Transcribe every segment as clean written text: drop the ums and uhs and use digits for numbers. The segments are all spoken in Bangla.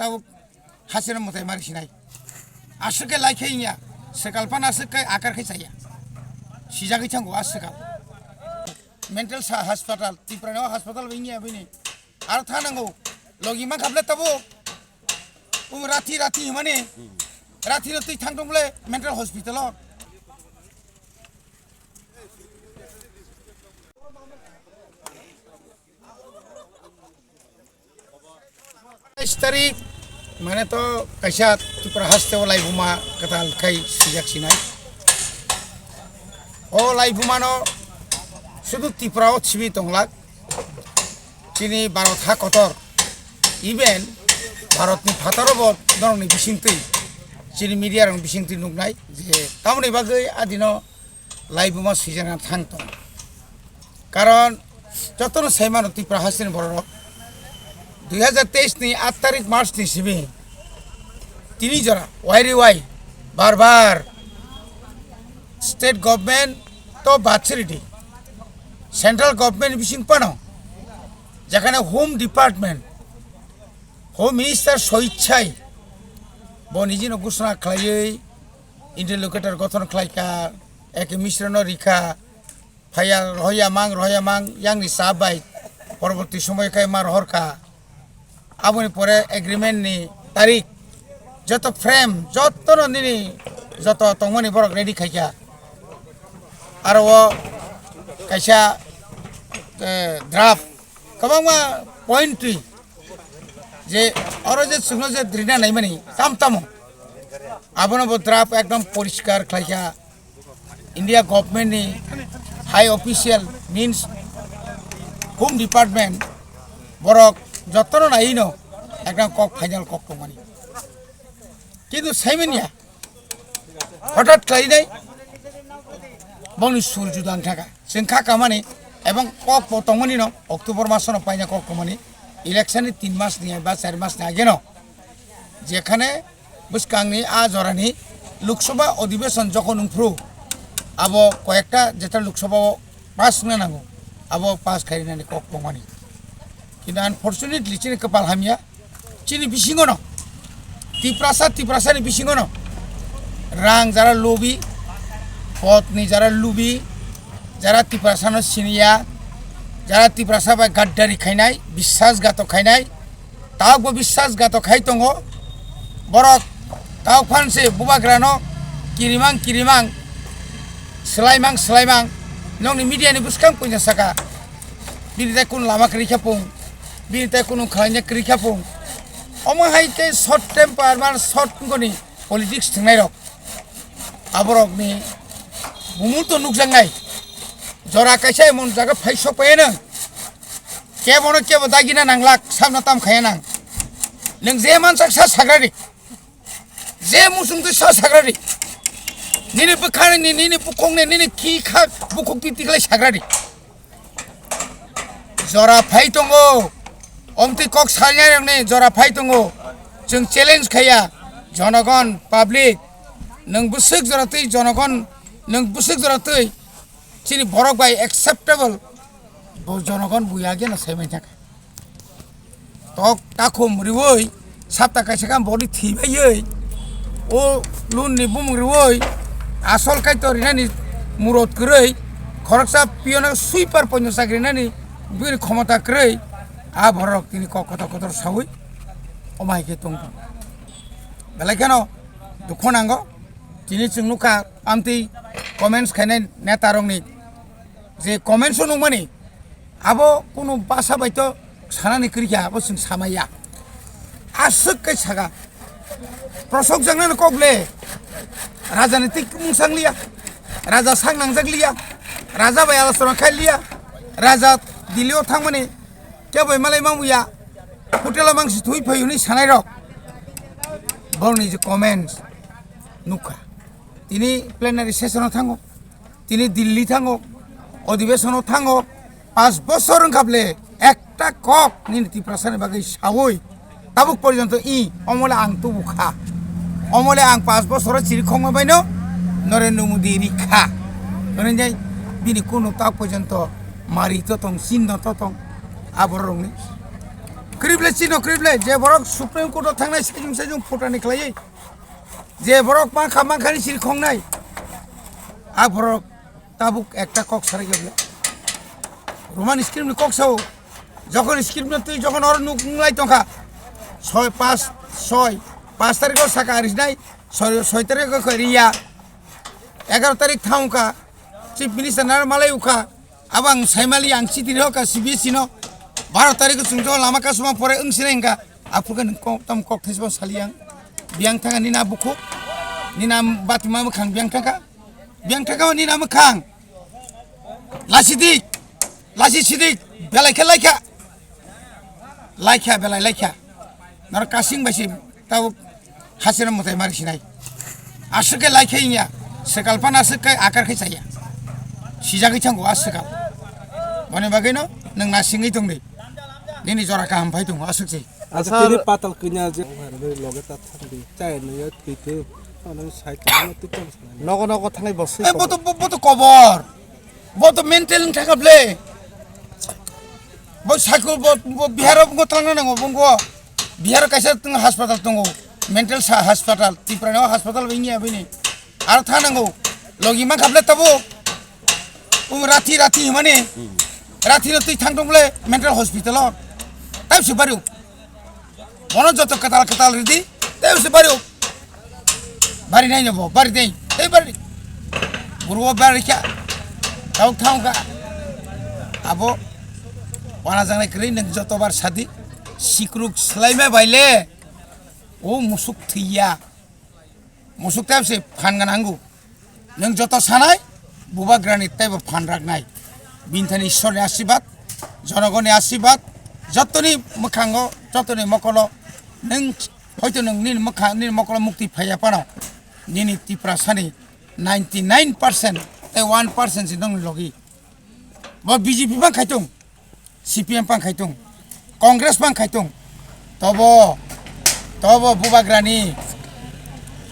tahu hasil mutai mari sinai asuk ke laikainya sekalpan asuk ke akar ke saya sijak itu gua asekal mental hospital Tripura hospital begini artha nanggo logi mang kable tabu rati mana rati tuh tangtung boleh mental hospital lo tarik mana to kaisa Tripura hospital lai buma katal kai sejak sinai oh lai buma no sudah Tripura cibi tonglak cini Bharat ha kotor even Bharat ni fataro bot dorong ni bisingti cini media rong bisingti nugnai je tamni bagai adino lai buma sejaran thangtong karon jotono seimano Tripura hospital borok 2023 ni 8 तारीख मार्च ni sibi tini jora why bar state government to bachiriti central government bising pano যেখানে হোম ডিপার্টমেন্ট হোম মিনিস্টার স্বইচ্ছায় বনিজিন ঘোষণা খালাই ইন্টারলোকেটর গঠন খালাইকা একে মিশ্রণ রিখা ফাইয়া রহয়া মাং ইয়াংনি সাবাই পরবর্তী সময়কায় মার হরকা আবনি পরে এগ্রিমেন্ট নি তারিখ যত ফ্রেম যত নিনি যত তংমনি বরক ready খাইকা R O কাইসা draft kabangma point tui je oro je sugno je drina nai mani tam abono bo draft ekdom poriskar khlaika India government ni high official means home department borok jotono nai no ekdom kok final kok to mani kintu saimenia hotat klai nai boni surjudang thaka sengkha kamani এবং কক পতঙ্গনি ন অক্টোবর মাস ন পাইনা কক কমনি ইলেকশন 3 মাস নিয়ে বা 4 মাস আগে ন যেখানে বুসকাংনি আজরানি লোকসভা অধিবেশন যখন উফ্রু আবো কয়েকটা যেটা লোকসভা পাস না নাগো আবো পাস খাইনানি কক কমনি কিন্তু আনফরচুনেটলি চিনি কপাল হামিয়া চিনি বিসিঙ্গ ন ত্রিপ্রাসানি বিসিঙ্গ ন রাং যারা লোভি পত্নী যারা লুবি যারা Tripura সিনিয়া যারা Tripura বা গাদ্দারি খাইনাই বিশ্বাসঘাতক খাইনাই তাওকবো বিশ্বাসঘাতক খাইতঙ্গ বরক তাও ফানসে বুবাগ্রানো কিরিমাং সেলাইমাং নংনি মিডিয়ানি বুসকাং পয়সা সাকা বিনিতাই কোন লামা রিখাপুং বিনিতাই কোন খাইনা রিখাপুং অমহাইকে শর্ট টেম্পার মান শর্ট গনি পলিটিক্স থাংনাই রক আবরকনি মুমুর্ত নুকজাংনাই জরা কাইসা এমন জায়গা ফাইস পাইনো কেবো দাগিনা নাংলাক সামনা তাম খায় নাং নং যে মানসাক সাগ্রারি যে মুসুমতে সাগ্রারি নিনি বখানি নিনি পুখংনে নিনি কি খা বুখক তিতিগলাই সাগ্রারি জরা ফাই দঙ্গো অমতি কক সালনাই রংনে জরা ফাই দঙ্গো जों চ্যালেঞ্জ খাইয়া জনগণ পাবলিক নং বুসুক জরাতৈ জনগণ নং বুসুক জরাতৈ চিনি বরক বাই অ্যাকসেপ্টেবল জনগণ বুয়াগে না সাইমাই থাকা তক তাকুম রিওই সাপটা কাইসা কাম বডি থিবাই ও লুন নি বুম রিওই আসল কাই তো রিনানি মুরত কই খরকসা পিয়না সুইপার পঞ্জ সাগরিনানি বির ক্ষমতা কই আ বরক তিনি কত সাউই অমাইকে তং বেলা কেন দুঃখ নাঙ্গ তিনি চিংনুকা আমতি কমেন্টস খাইনাই নেতা রংনি যে কমেন্টস নংমানি আবো কোনো বাসা বাইতো সানানি করিয়া আবো जों সামাইয়া আসুককে সাগা প্রশক জাংনান কবলে রাজনীতিক মুংসাংলিয়া রাজা সাংনাংজাগলিয়া রাজা বাই আলোচনা খাইলিয়া রাজা দিলিও থাংমানি কেবই মালাই মামুয়া হোটেলা মাংস থুই ফইউনি সানাই রক বরনি যে কমেন্টস নুকা তিনি প্লেনারি সেশনে থাঙ্গো তিনি দিল্লি থাঙ্গো অধিবেশনে থাঙ্গো 5 বছর কাবলে একটা কক নিনি Tripura বাগै সাবই তাবুক পর্যন্ত অমলে আং তো বুখা অমলে আং 5 বছর চিরি খংমা বাইনো নরেন্দ্র মোদি রিখা নরেন যাই বিনি কোন তা পর্যন্ত মারি তো তং চিহ্ন তো তং আবর রংনি krible chino krible je borok supreme court o thangnai sajung phota niklai je borok ma khani sir khongnai a borok tabuk ekta kok sare gele roman screen ni kok sao যখন স্ক্রিপ্ট না তুই যখন ওর নুলাই টঙ্কা 5 তারিখও সাকা আরিস নাই 6 তারিখও করিয়া 11 তারিখ থাউকা চিফ মিনিস্টার নার মালাই উকা আবাং সাইমালি আংসি দিন হোক সিবিএসই ন 12 তারিখও সুংজ লামা কাসমা পরে ওংসিনাইঙ্গা আফুকে তম কক থাইসব সালিয়াং বিয়াং থাকা নিনা বুকু নিনা বাতিমা মখাং বিয়াং থাকা নিনা মখাং লাসি সিদিক লাইখা বেলাই লাইখা নর কাসিং বাসি তাও হাসির মতে মারিসিনাই আসকে লাইখাইয়া সেকালপান আসকে আকার খাইসাইয়া সিজাগै थांगौ आसकाल माने बागै न नों ना सिङै दं दे दिनै जरा गाहाम फाय दं आसकसै আচ্ছা তিনি পাতাল কিনা যে লগে তা থাকি চাই নয় কইতে মানে সাইতে নগ থানাই বসে এ বত কবর বত mental থাকাবলে bo sakul bo bihar bo tangna nango bongo bihar kaisa tung hospital tungo mental hospital tiprano hospital wingi abini ar thanango logi ma khable tabo rati mane rati tui thangtongle mental hospital tab se baru bono joto katal ridi tab se baru bari nai nobo bari dei ei bari burwo bari kya thangka abo wana jangnai kri nang jotobar sadi sikruk slaime baile o musuk thiya musuk tabse phan ganangu nang joto sanai buba granit taibo phan raknai bintani ishore ashirwad jonogone ashirwad jotoni mokhango jotoni mokolo nang hoyto nang nin mokolo mukti phaya pano nini tipra sani 99% te 1% si nang logi bo BJP bang khaitung CPM pang khaitung Congress pang khaitung tobo bubagrani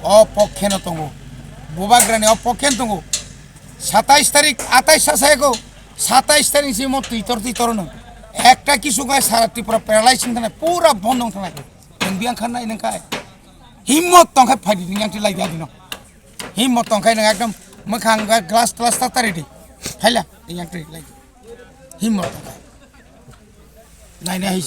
o pokheno tongo bubagrani o pokhen tongo 27 তারিখ 28 সাসায়গো 27 তারিখ সে মত তুইতর ন একটা কিছু গায় সারা ত্রিপুরা প্যারালাইজিং থানা পুরা বন্ধ থানা নং বিয়াং খানাই নং খায় হিম্মত তংখাই ফাইদি নিংটি লাইদি আদিন হিম্মত তংখাই নং একদম মখাং গ্লাস তাতারিদি ফাইলা নিংটি লাইদি হিম্মত তংখাই নাই